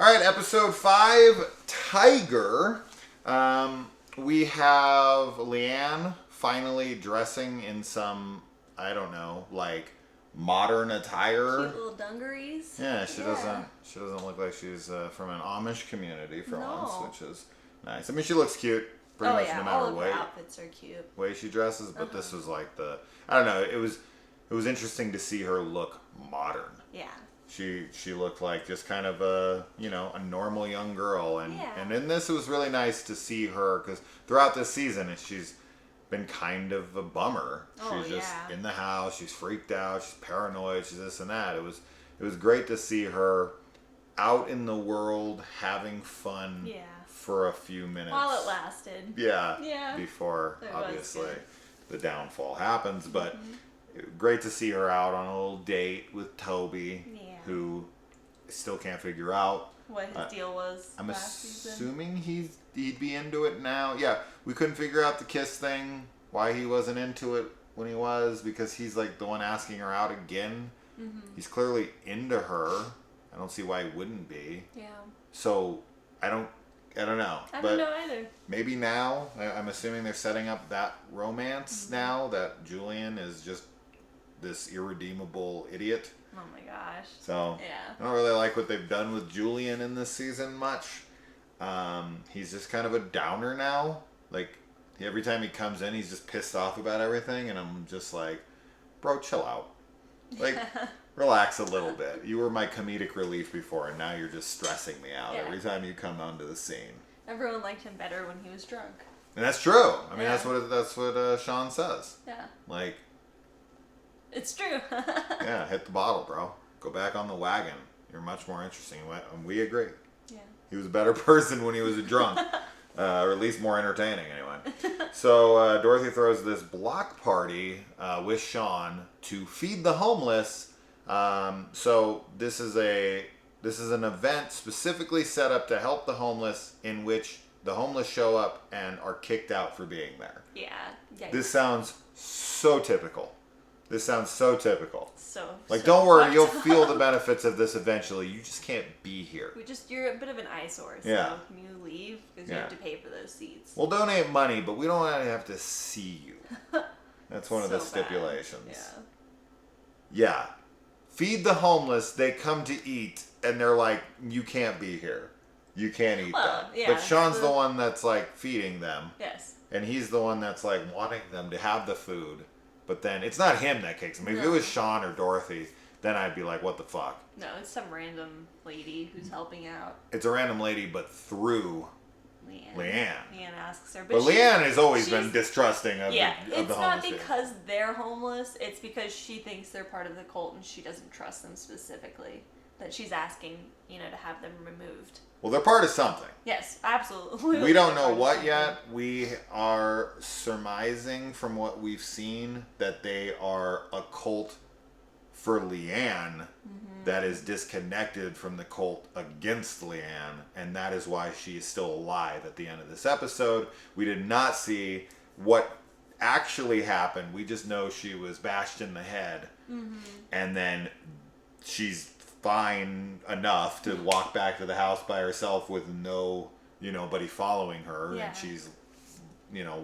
All right, episode 5, Tiger. We have Leanne finally dressing in some, I don't know, like modern attire. Cute little dungarees. Yeah, she doesn't look like she's from an Amish community for once, which is nice. I mean, she looks cute pretty much no matter all of what her outfits are cute. Way she dresses, but this was like I don't know, it was interesting to see her look modern. Yeah. She looked like just kind of a normal young girl, and in this it was really nice to see her because throughout this season she's been kind of a bummer. She's just in the house, she's freaked out, she's paranoid, she's this and that. It was great to see her out in the world having fun for a few minutes while it lasted. Yeah. Before obviously the downfall happens, but great to see her out on a little date with Toby. Who still can't figure out what his deal was. I'm last assuming he'd be into it now. Yeah, we couldn't figure out the kiss thing, why he wasn't into it when he was, because he's like the one asking her out again. He's clearly into her. I don't see why he wouldn't be. Yeah. So I don't know. I don't know either. Maybe now, I'm assuming they're setting up that romance now that Julian is just this irredeemable idiot. Oh my gosh. So, I don't really like what they've done with Julian in this season much. He's just kind of a downer now. Like, every time he comes in, he's just pissed off about everything, and I'm just like, bro, chill out. Like, relax a little bit. You were my comedic relief before, and now you're just stressing me out every time you come onto the scene. Everyone liked him better when he was drunk. And that's true. I mean, that's what Sean says. Yeah. Like, it's true. yeah, hit the bottle, bro. Go back on the wagon. You're much more interesting. And we agree. Yeah. He was a better person when he was a drunk. Or at least more entertaining, anyway. So, Dorothy throws this block party with Sean to feed the homeless. So, this is an event specifically set up to help the homeless, in which the homeless show up and are kicked out for being there. Yeah. This sounds so typical. So like, don't worry, you'll feel the benefits of this eventually. You just can't be here. You're a bit of an eyesore, so can you leave? Because you have to pay for those seats. We'll donate money, but we don't have to see you. That's one of the stipulations. Yeah. Feed the homeless, they come to eat, and they're like, you can't be here. You can't eat them. Yeah, but Sean's the one that's like feeding them. Yes. And he's the one that's like wanting them to have the food. But then it's not him that kicks him. If it was Sean or Dorothy, then I'd be like, what the fuck? No, it's some random lady who's helping out. It's a random lady, but through Leanne. Leanne asks her. But Leanne has always been distrusting of the homeless it's not because they're homeless. It's because she thinks they're part of the cult and she doesn't trust them specifically. That she's asking, to have them removed. Well, they're part of something. Yes, absolutely. We don't know what yet. We are surmising from what we've seen that they are a cult for Leanne that is disconnected from the cult against Leanne, and that is why she is still alive at the end of this episode. We did not see what actually happened. We just know she was bashed in the head, and then she's fine enough to walk back to the house by herself with nobody following her, and she's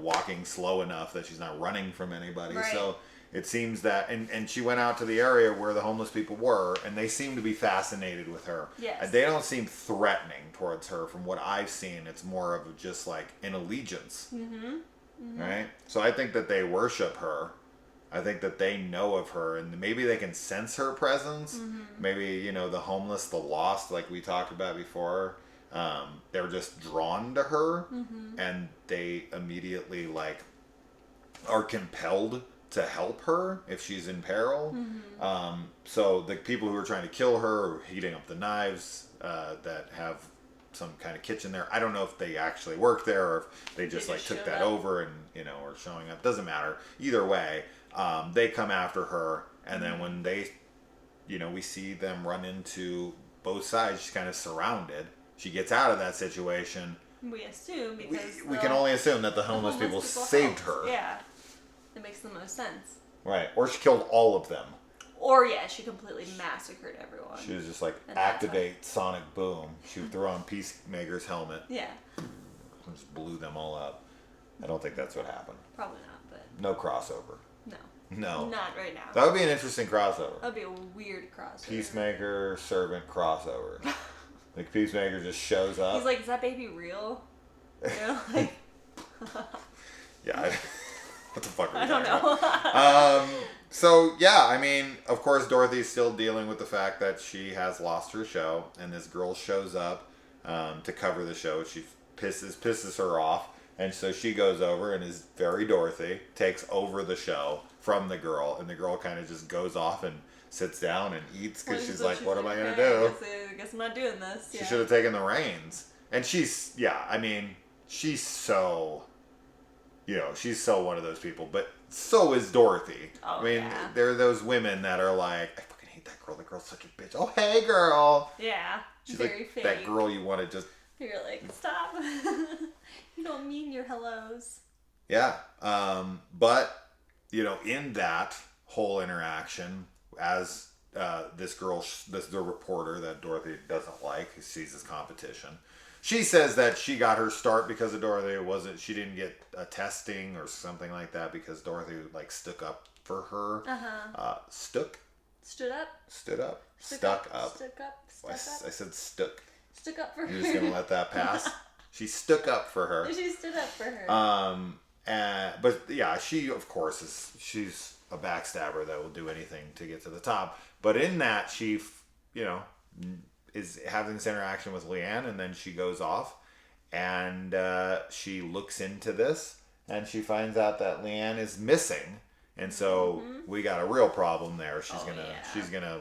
walking slow enough that she's not running from anybody. Right. So it seems that and she went out to the area where the homeless people were, and they seem to be fascinated with her. Yes. They don't seem threatening towards her from what I've seen. It's more of just like an allegiance. Right? So I think that they worship her. I think that they know of her, and maybe they can sense her presence. Maybe, the homeless, the lost, like we talked about before, they're just drawn to her, and they immediately, are compelled to help her if she's in peril. So the people who are trying to kill her are heating up the knives that have some kind of kitchen there. I don't know if they actually work there or if they just took that over and, are showing up. Doesn't matter. Either way. They come after her, and then when they, we see them run into both sides, she's kind of surrounded. She gets out of that situation. We assume because we can only assume that the homeless people saved her. Yeah, it makes the most sense. Right, or she killed all of them. Or yeah, she completely massacred everyone. She was just like, And that's activate Sonic Boom. She threw on Peacemaker's helmet Yeah, and just blew them all up. I don't think that's what happened. probably not, but No crossover. no. No. Not right now. That would be an interesting crossover. That'd be a weird crossover. Peacemaker, Servant crossover. Like, Peacemaker just shows up. He's like, is that baby real? You know, like... Yeah. What the fuck are we I don't talking know. about? So, yeah, I mean, of course, Dorothy's still dealing with the fact that she has lost her show, and this girl shows up to cover the show. She pisses her off, and so she goes over and is very Dorothy, takes over the show from the girl, and the girl kind of just goes off and sits down and eats because she's like, what am I going to do? I guess I'm not doing this. She should have taken the reins. And she's so, she's so one of those people, but so is Dorothy. Oh, I mean, yeah. there are those women that are like, I fucking hate that girl. That girl's such a bitch. Oh, hey, girl. Yeah. She's very like fake. that girl you want to just. You're like, stop. You don't mean your hellos. Yeah. But, in that whole interaction, as the reporter that Dorothy doesn't like, who sees as competition, she says that she got her start because of Dorothy. She didn't get a testing or something like that because Dorothy like stuck up for her. Stood up. Stuck up. I said stuck. Stuck up for her. You're just gonna let that pass. She stuck up for her. She stood up for her. But yeah, she's a backstabber that will do anything to get to the top. But in that, she, is having this interaction with Leanne, and then she goes off, and she looks into this, and she finds out that Leanne is missing, and so we got a real problem there. She's gonna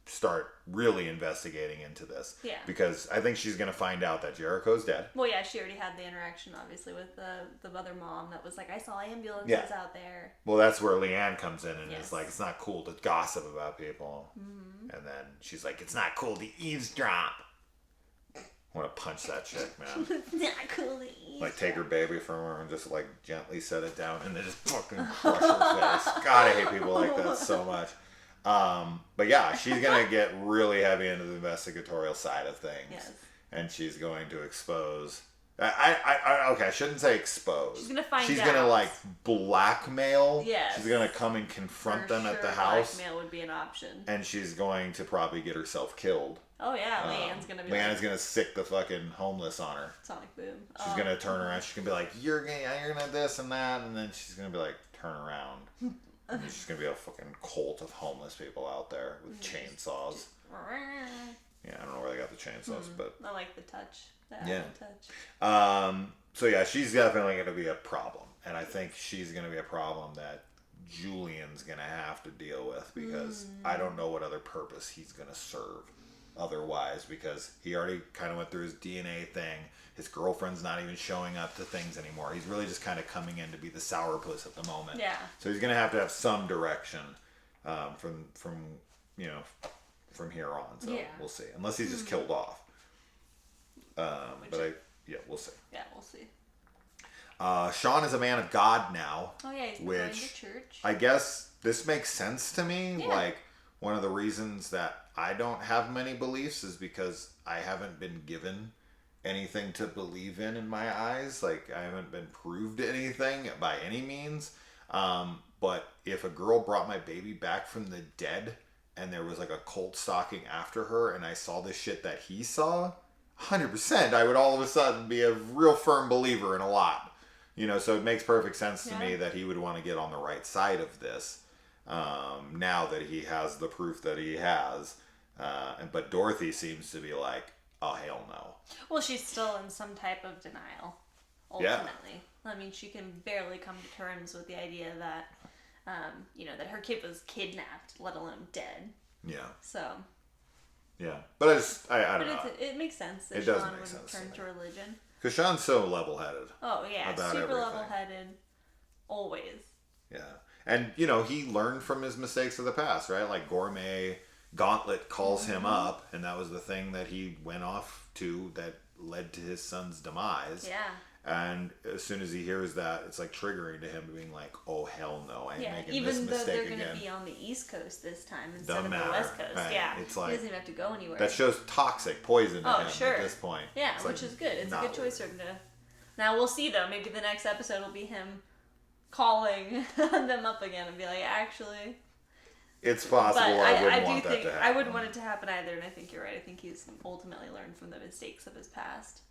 start really investigating into this. Yeah. Because I think she's gonna find out that Jericho's dead. Well, yeah, she already had the interaction, obviously, with the other mom that was like, I saw ambulances out there. Well, that's where Leanne comes in and Yes. is like, it's not cool to gossip about people. And then she's like, it's not cool to eavesdrop. I want to punch that chick, man. It's not cool to eat. Like, take her baby from her and just, like, gently set it down and then just fucking crush her face. God, I hate people like that so much. But yeah, she's going to get really heavy into the investigatorial side of things. Yes. And she's going to expose... I shouldn't say expose. She's gonna find She's out. gonna like blackmail. Yes. She's gonna come and confront For them at the sure, house. Blackmail would be an option. And she's going to probably get herself killed. Oh yeah, Leanne's gonna be Leanne's gonna sick the fucking homeless on her. Sonic Boom. She's gonna turn around. She's gonna be like, you're gonna this and that, and then she's gonna be like, turn around. And there's just gonna be a fucking cult of homeless people out there with chainsaws. Yeah, I don't know where they got the chainsaws, but I like the touch. The Yeah. touch. So yeah, she's definitely going to be a problem, and I think she's going to be a problem that Julian's going to have to deal with because I don't know what other purpose he's going to serve otherwise, because he already kind of went through his DNA thing. His girlfriend's not even showing up to things anymore. He's really just kind of coming in to be the sourpuss at the moment. Yeah. So he's going to have some direction from here on. So we'll see. Unless he's just killed off. We'll see. Yeah, we'll see. Sean is a man of God now. Oh yeah, he's been going to church. I guess this makes sense to me. Yeah. Like, one of the reasons that I don't have many beliefs is because I haven't been given anything to believe in my eyes. Like, I haven't been proved anything by any means. But if a girl brought my baby back from the dead and there was like a cult stalking after her and I saw the shit that he saw, 100%, I would all of a sudden be a real firm believer in a lot. So it makes perfect sense to me that he would want to get on the right side of this. Now that he has the proof that he has. But Dorothy seems to be like, oh, hell no. Well, she's still in some type of denial, ultimately. Yeah. I mean, she can barely come to terms with the idea that, that her kid was kidnapped, let alone dead. Yeah. So... Yeah, but I don't know. It makes sense that it does Sean make would sense turn to religion. Because Sean's so level-headed. Oh yeah, about super everything. level-headed, always. Yeah, and he learned from his mistakes of the past, right? Like Gourmet Gauntlet calls him up, and that was the thing that he went off to that led to his son's demise. Yeah. And as soon as he hears that, it's like triggering to him, being like, "Oh hell no, I ain't making this even though mistake they're again." going to be on the East Coast this time instead Doesn't of matter. the West Coast. Right. Yeah, It's like, he doesn't even have to go anywhere. that shows toxic poison to him sure. at this point. Yeah, It's which like, is good. It's a not good choice worth for him to. Now we'll see though. Maybe the next episode will be him calling them up again and be like, actually. It's possible. But I wouldn't do want that think to happen. I wouldn't want it to happen either, and I think you're right. I think he's ultimately learned from the mistakes of his past.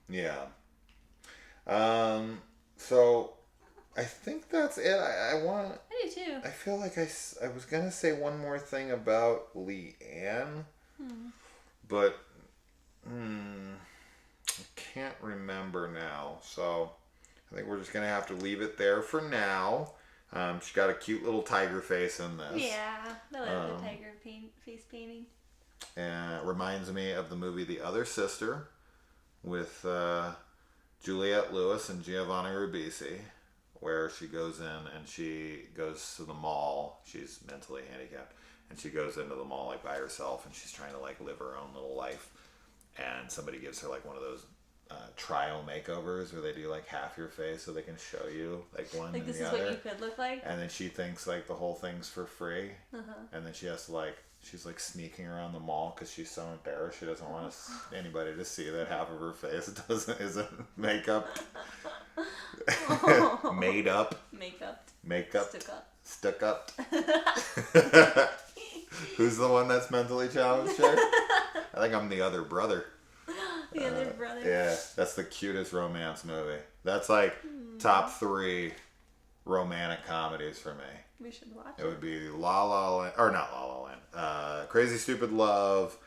Yeah. So I think that's it. I want. I do too. I feel like I was gonna say one more thing about Leanne, but I can't remember now. So I think we're just gonna have to leave it there for now. She's got a cute little tiger face in this. Yeah, I like the tiger face painting. And it reminds me of the movie The Other Sister with Juliette Lewis and Giovanni Ribisi, where she goes in and she goes to the mall. She's mentally handicapped, and she goes into the mall like by herself, and she's trying to like live her own little life. And somebody gives her like one of those trial makeovers where they do like half your face so they can show you like one Like and this the is other. what you could look like. And then she thinks like the whole thing's for free, and then she has to like she's like sneaking around the mall because she's so embarrassed. She doesn't want anybody to see that half of her face isn't makeup, made up, makeup, stuck up. Who's the one that's mentally challenged here? I think I'm the other brother. The other brother. Yeah, that's the cutest romance movie. That's like top 3 romantic comedies for me. We should watch It would be La La Land, or not La La Land, Crazy Stupid Love,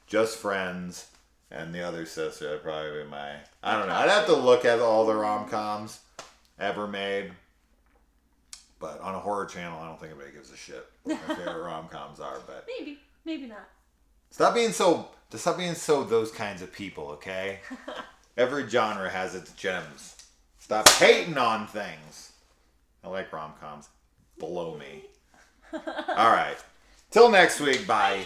Just Friends, and The Other Sister. That'd probably be my, I don't know. I'd have to look at all the rom-coms ever made. But on a horror channel, I don't think anybody gives a shit what my favorite rom-coms are. But maybe not. Stop being so those kinds of people, okay? Every genre has its gems. Stop hating on things. I like rom-coms. Blow me. All right. Till next week. Bye.